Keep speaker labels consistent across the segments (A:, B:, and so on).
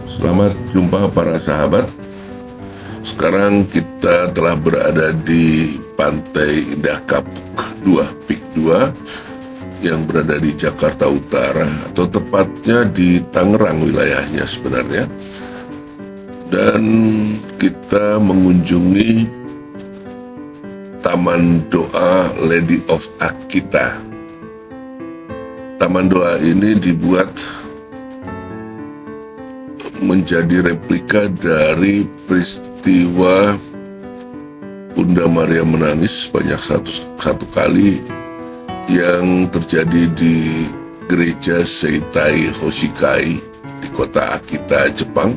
A: Selamat jumpa para sahabat. Sekarang kita telah berada di Pantai Indah Kapuk 2, PIK 2, yang berada di Jakarta Utara, atau tepatnya di Tangerang wilayahnya sebenarnya. Dan kita mengunjungi Taman Doa Lady of Akita. Taman Doa ini dibuat menjadi replika dari peristiwa Bunda Maria menangis sebanyak satu kali yang terjadi di gereja Seitai Hoshikai di kota Akita, Jepang,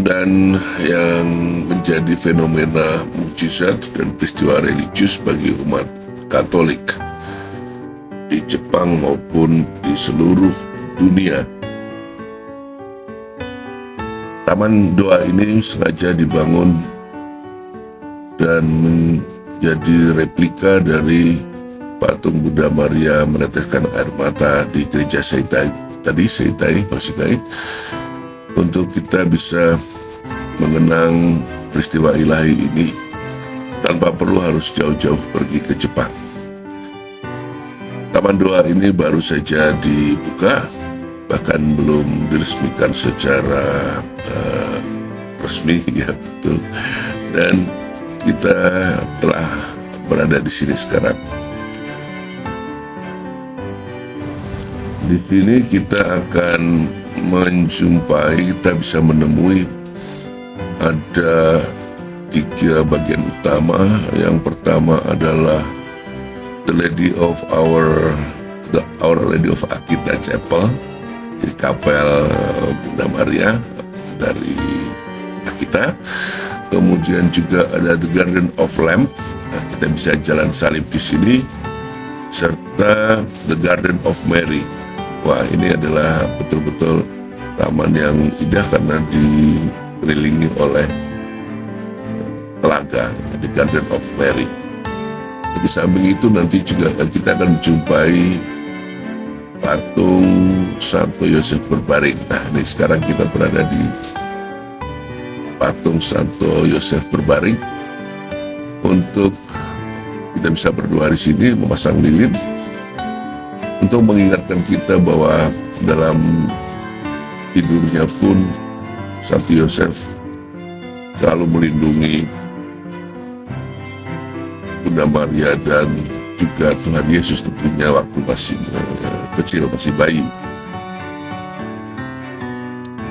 A: dan yang menjadi fenomena mukjizat dan peristiwa religius bagi umat Katolik di Jepang maupun di seluruh dunia. Taman Doa ini sengaja dibangun dan menjadi replika dari patung Bunda Maria meneteskan air mata di gereja Seitai Hoshikai, untuk kita bisa mengenang peristiwa ilahi ini tanpa perlu harus jauh-jauh pergi ke Jepang. Taman Doa ini baru saja dibuka, bahkan belum diresmikan secara resmi, ya betul. Dan kita telah berada di sini sekarang. Di sini kita akan menjumpai, kita bisa menemui ada 3 bagian utama. Yang pertama adalah Our Lady of Akita Chapel, di kapel Bunda Maria dari Akita. Kemudian juga ada The Garden of Lamp, kita bisa jalan salib di sini, serta The Garden of Mary. Wah, ini adalah betul-betul taman yang indah karena dikelilingi oleh telaga, The Garden of Mary. Di samping itu nanti juga kita akan menjumpai patung Santo Yosef berbaring. Nah, ini sekarang kita berada di patung Santo Yosef berbaring. Untuk kita bisa berdoa di sini, memasang lilin untuk mengingatkan kita bahwa dalam tidurnya pun Santo Yosef selalu melindungi Bunda Maria dan juga Tuhan Yesus tentunya waktu masih kecil, masih bayi.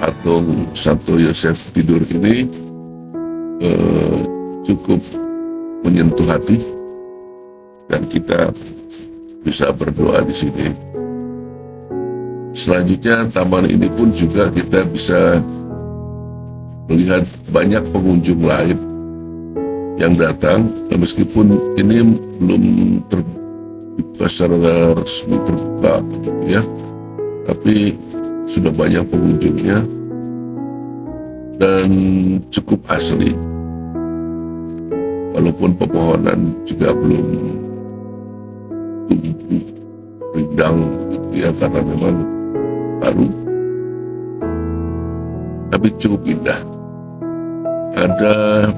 A: Patung Santo Yosef tidur ini cukup menyentuh hati, dan kita bisa berdoa di sini. Selanjutnya, taman ini pun juga kita bisa melihat banyak pengunjung lain yang datang, meskipun ini belum terbuka secara resmi terbuka, ya, tapi sudah banyak pengunjungnya dan cukup asli, walaupun pepohonan juga belum tumbuh rindang, ya, karena memang baru, tapi cukup indah. Ada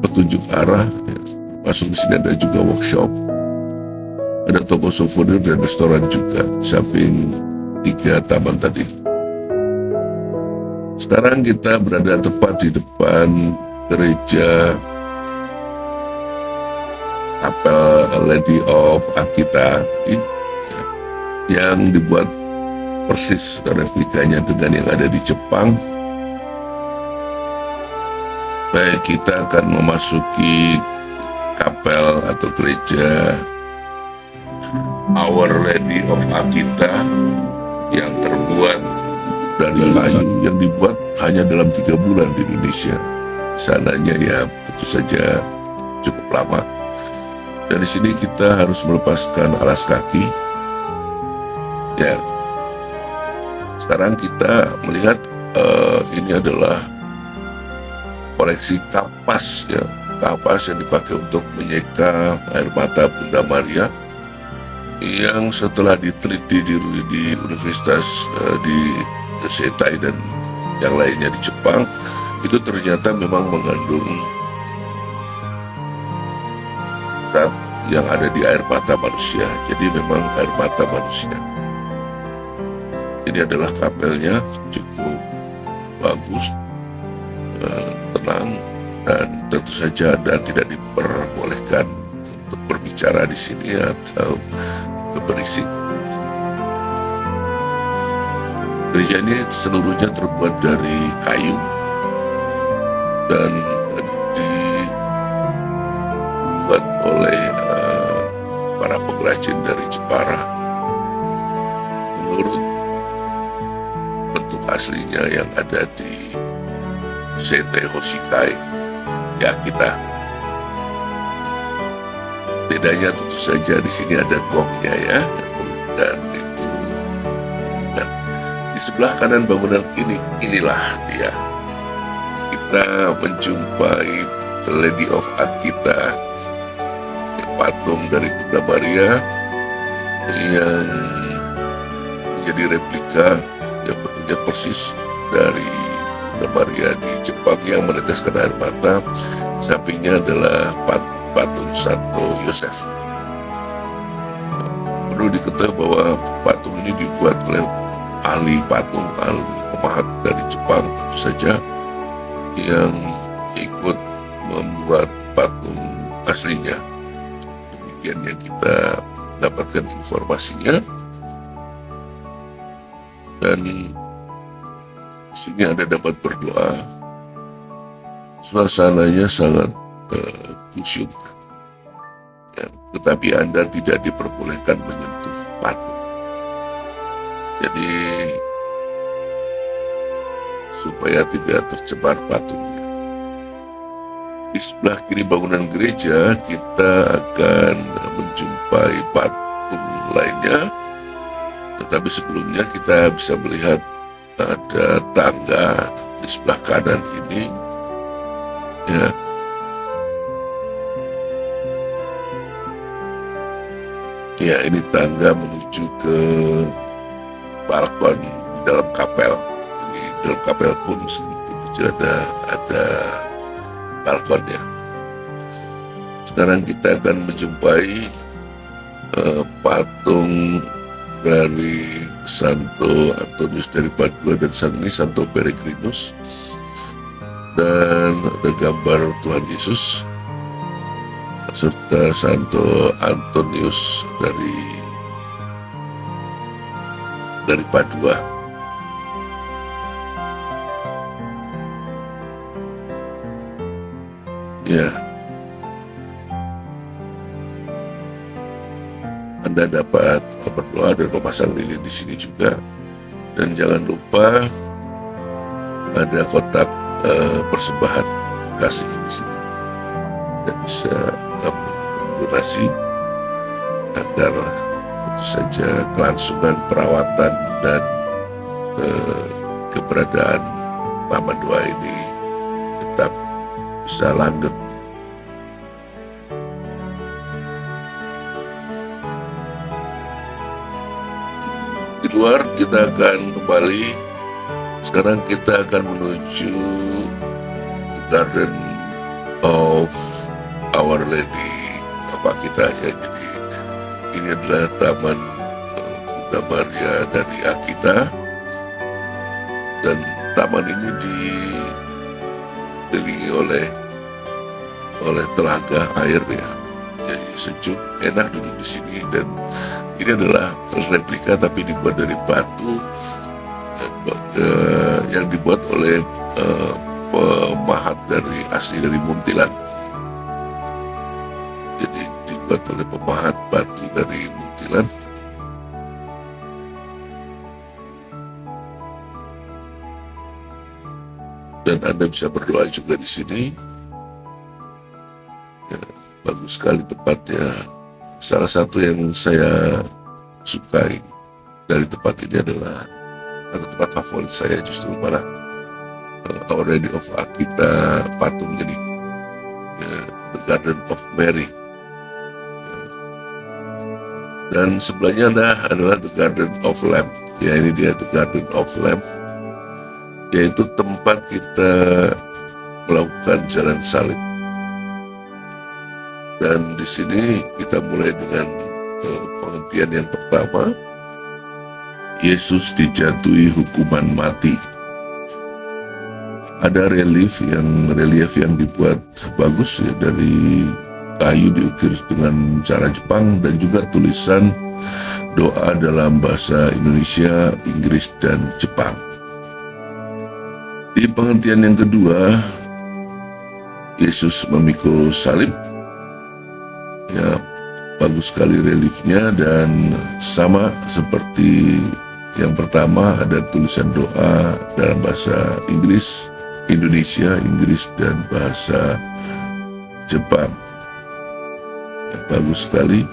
A: petunjuk arah, ya. Masuk di sini ada juga workshop, ada toko souvenir dan restoran juga, samping 3 taman tadi. Sekarang kita berada tepat di depan gereja Kapel Lady of Akita, yang dibuat persis replikanya dengan yang ada di Jepang. Baik, kita akan memasuki kapel atau gereja Our Lady of Akita yang terbuat dari kayu, yang dibuat hanya dalam 3 bulan di Indonesia. Sananya ya tentu saja cukup lama. Dari sini kita harus melepaskan alas kaki. Ya, sekarang kita melihat ini adalah koleksi kapas, ya, kapas yang dipakai untuk menyeka air mata Bunda Maria, yang setelah diteliti di Universitas di Seitai dan yang lainnya di Jepang, itu ternyata memang mengandung zat yang ada di air mata manusia. Jadi memang air mata manusia. Ini adalah kapelnya, cukup bagus, tenang, dan tentu saja Anda tidak diperbolehkan untuk berbicara di sini atau berisik. Gereja ini seluruhnya terbuat dari kayu dan dibuat oleh para pengrajin dari Jepara. Menurut bentuk aslinya yang ada di Seitei Hoshikai ya kita. Bedanya tentu saja di sini ada gongnya ya, dan itu di sebelah kanan bangunan inilah dia. Kita menjumpai Lady of Akita, patung dari Bunda Maria yang menjadi replika yang bentuknya persis dari Bunda Maria di Jepang yang meneteskan air mata. Sampingnya adalah patung Santo Yosef. Perlu diketahui bahwa patung ini dibuat oleh ahli pemahat dari Jepang tentu saja, yang ikut membuat patung aslinya. Demikian yang kita dapatkan informasinya. Dan di sini Anda dapat berdoa. Suasananya sangat khusyuk, ya, tetapi Anda tidak diperbolehkan menyentuh patung. Jadi supaya tidak tercemar patungnya. Di sebelah kiri bangunan gereja kita akan menjumpai patung lainnya, tetapi sebelumnya kita bisa melihat ada tangga di sebelah kanan ini, ya. Ya, ini tangga menuju ke balkon di dalam kapel. Jadi dalam kapel pun sedikit kecil ada balkonnya. Sekarang kita akan menjumpai patung dari Santo Antonius dari Padua dan Santo Peregrinus, dan ada gambar Tuhan Yesus serta Santo Antonius dari Padua. Ya, Anda dapat berdoa dan memasang lilin di sini juga. Dan jangan lupa ada kotak persembahan kasih di sini. Dan bisa donasi agar tentu saja kelangsungan perawatan dan keberadaan Taman Doa ini tetap bisa langgeng. Di luar kita akan kembali. Sekarang kita akan menuju the Garden of Our Lady of Akita ya. Jadi ini adalah taman Bunda Maria dari Akita, dan taman ini dikelilingi oleh telaga air ya. Jadi sejuk, enak duduk di sini. Dan ini adalah replika tapi dibuat dari batu yang dibuat oleh pemahat asli dari Muntilan. Jadi dibuat oleh pemahat batu dari Muntilan. Dan Anda bisa berdoa juga di sini. Ya, bagus sekali tempatnya. Salah satu yang saya sukai dari tempat ini adalah tempat favorit saya justru malah Our Lady of Akita patung ini, ya, The Garden of Mary. Ya. Dan sebelahnya adalah The Garden of Lamb. Ya, ini dia The Garden of Lamb yaitu tempat kita melakukan jalan salib. Dan di sini kita mulai dengan penghentian yang pertama, Yesus dijatuhi hukuman mati. Ada relief yang dibuat bagus ya, dari kayu diukir dengan cara Jepang, dan juga tulisan doa dalam bahasa Indonesia, Inggris, dan Jepang. Di penghentian yang kedua, Yesus memikul salib. Ya, bagus sekali reliefnya, dan sama seperti yang pertama, ada tulisan doa dalam bahasa Inggris, Indonesia, Inggris, dan bahasa Jepang. Ya, bagus sekali.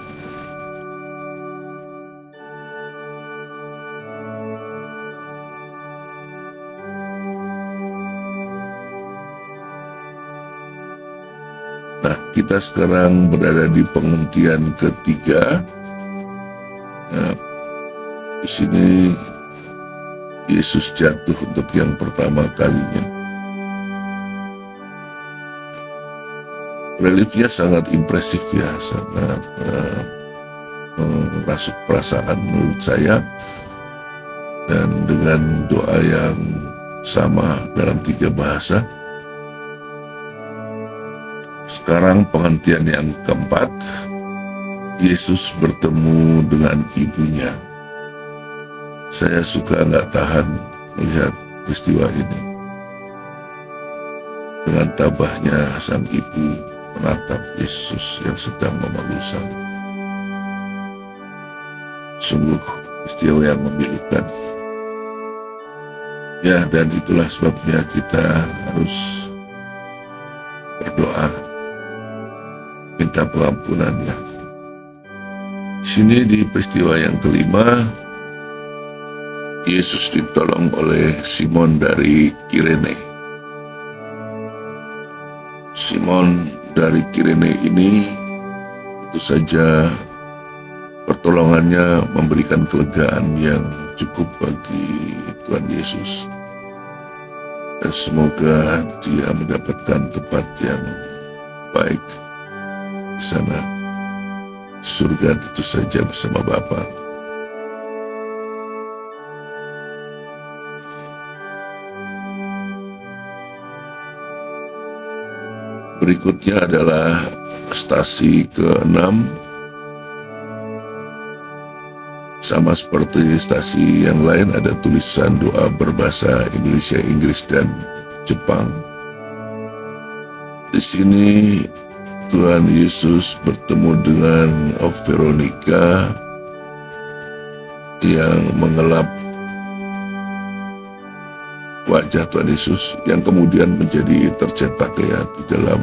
A: Nah, kita sekarang berada di penghentian ketiga. Nah, di sini Yesus jatuh untuk yang pertama kalinya. Reliefnya sangat impresif ya, sangat merasuk perasaan menurut saya. Dan dengan doa yang sama dalam 3 bahasa. Sekarang penghentian yang keempat, Yesus bertemu dengan ibunya. Saya suka nggak tahan melihat peristiwa ini. Dengan tabahnya sang ibu menatap Yesus yang sedang memanggul salib. Sungguh peristiwa yang memilukan. Ya, dan itulah sebabnya kita harus berdoa, minta pengampunannya. Di sini di peristiwa yang kelima, Yesus ditolong oleh Simon dari Kirene. Simon dari Kirene ini tentu saja pertolongannya memberikan kelegaan yang cukup bagi Tuhan Yesus. Dan semoga dia mendapatkan tempat yang baik di sana. Surga tentu saja bersama Bapa. Berikutnya adalah stasi ke-6. Sama seperti stasi yang lain, ada tulisan doa berbahasa Indonesia, Inggris, dan Jepang. Di sini Tuhan Yesus bertemu dengan Veronica yang mengelap wajah Tuhan Yesus, yang kemudian menjadi tercetak ya di dalam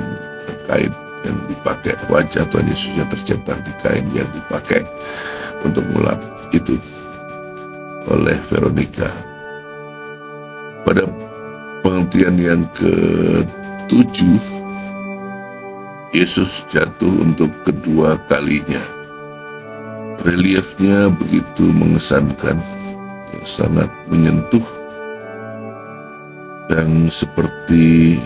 A: kain yang dipakai. Wajah Tuhan Yesus yang tercetak di kain yang dipakai untuk mengelap itu oleh Veronica. Pada penghentian yang ke-7, Yesus jatuh untuk kedua kalinya. Reliefnya begitu mengesankan, sangat menyentuh, dan seperti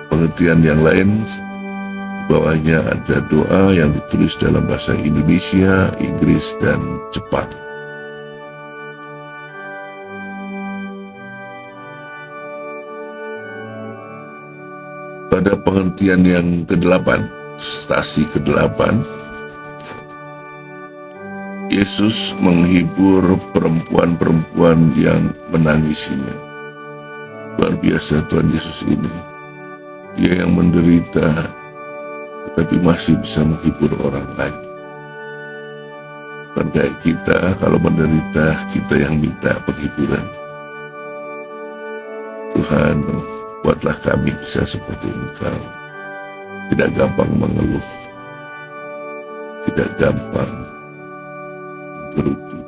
A: penghentian yang lain, di bawahnya ada doa yang ditulis dalam bahasa Indonesia, Inggris, dan Jepang. Pada penghentian yang ke-8, stasi ke-8, Yesus menghibur perempuan-perempuan yang menangisinya. Luar biasa Tuhan Yesus ini. Dia yang menderita, tetapi masih bisa menghibur orang lain. Bukan kayak kita, kalau menderita, kita yang minta penghiburan. Tuhan, buatlah kami bisa seperti Engkau. Tidak gampang mengeluh, tidak gampang menggerutu.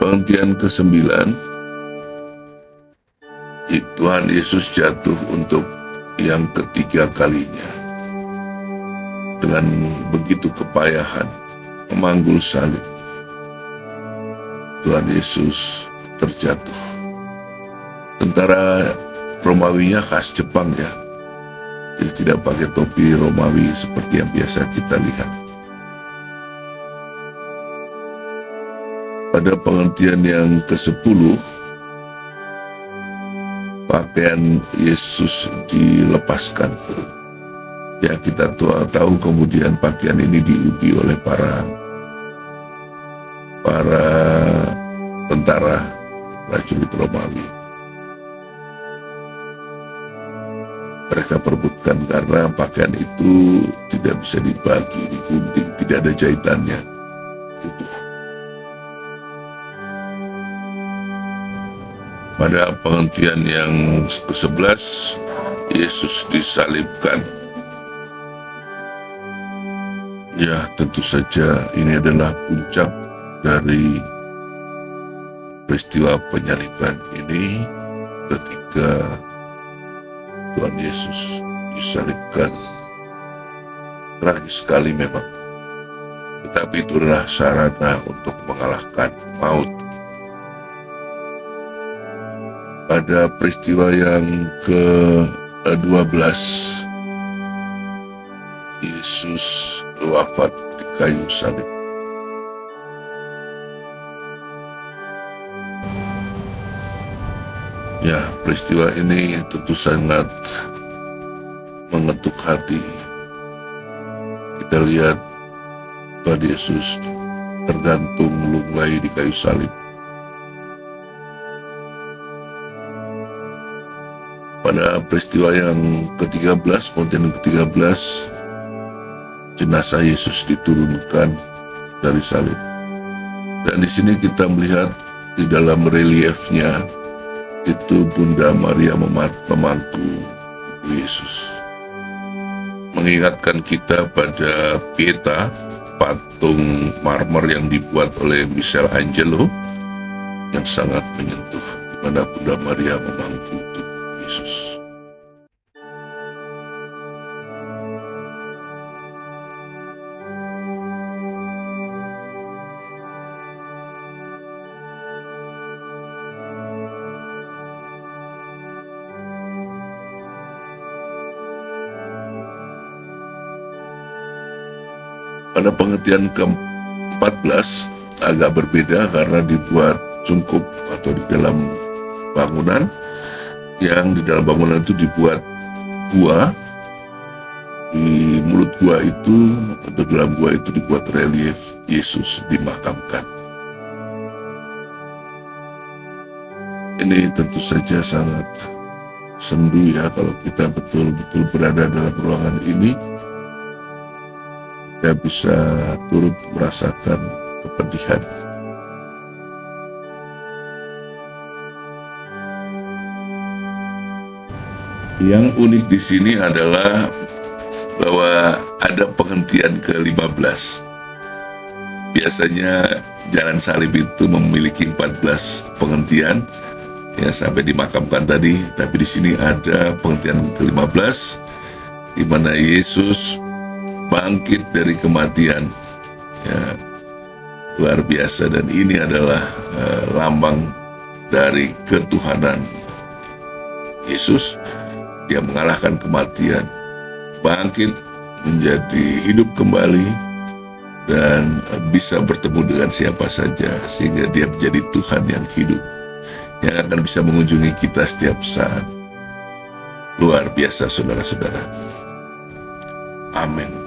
A: Penghentian ke-9, Tuhan Yesus jatuh untuk yang ketiga kalinya. Dengan begitu kepayahan, memanggul salib. Tuhan Yesus terjatuh. Tentara Romawinya khas Jepang ya, jadi tidak pakai topi Romawi seperti yang biasa kita lihat. Pada penghentian yang ke-10, pakaian Yesus dilepaskan. Ya, kita tahu kemudian pakaian ini diuji oleh para tentara prajurit Romawi. Mereka perebutkan karena pakaian itu tidak bisa dibagi, digunting, tidak ada jahitannya, utuh. Pada penghentian yang ke-11, Yesus disalibkan. Ya, tentu saja ini adalah puncak dari peristiwa penyaliban ini, ketika Tuhan Yesus disalibkan. Tragis sekali memang, tetapi itu adalah sarana untuk mengalahkan maut. Pada peristiwa yang ke-12, Yesus wafat di kayu salib. Ya, peristiwa ini tentu sangat mengetuk hati. Kita lihat Tuhan Yesus tergantung lunglai di kayu salib. Pada peristiwa yang ke-13, penghentian yang ke-13, jenazah Yesus diturunkan dari salib. Dan di sini kita melihat di dalam reliefnya itu Bunda Maria memangku Ibu Yesus. Mengingatkan kita pada Pieta, patung marmer yang dibuat oleh Michelangelo, yang sangat menyentuh, di mana Bunda Maria memangku tubuh Yesus. Pada pengertian ke-14 agak berbeda karena dibuat cungkup atau di dalam bangunan, yang di dalam bangunan itu dibuat gua. Di mulut gua itu atau dalam gua itu dibuat relief Yesus dimakamkan. Ini tentu saja sangat sendu ya, kalau kita betul-betul berada dalam ruangan ini. Kita bisa turut merasakan kepedihan. Yang unik di sini adalah bahwa ada penghentian ke-15. Biasanya jalan salib itu memiliki 14 penghentian ya sampai dimakamkan tadi, tapi di sini ada penghentian ke-15 di mana Yesus bangkit dari kematian. Ya, luar biasa, dan ini adalah lambang dari ketuhanan Yesus. Dia mengalahkan kematian, bangkit menjadi hidup kembali, dan bisa bertemu dengan siapa saja, sehingga dia menjadi Tuhan yang hidup, yang akan bisa mengunjungi kita setiap saat. Luar biasa saudara-saudara. Amin.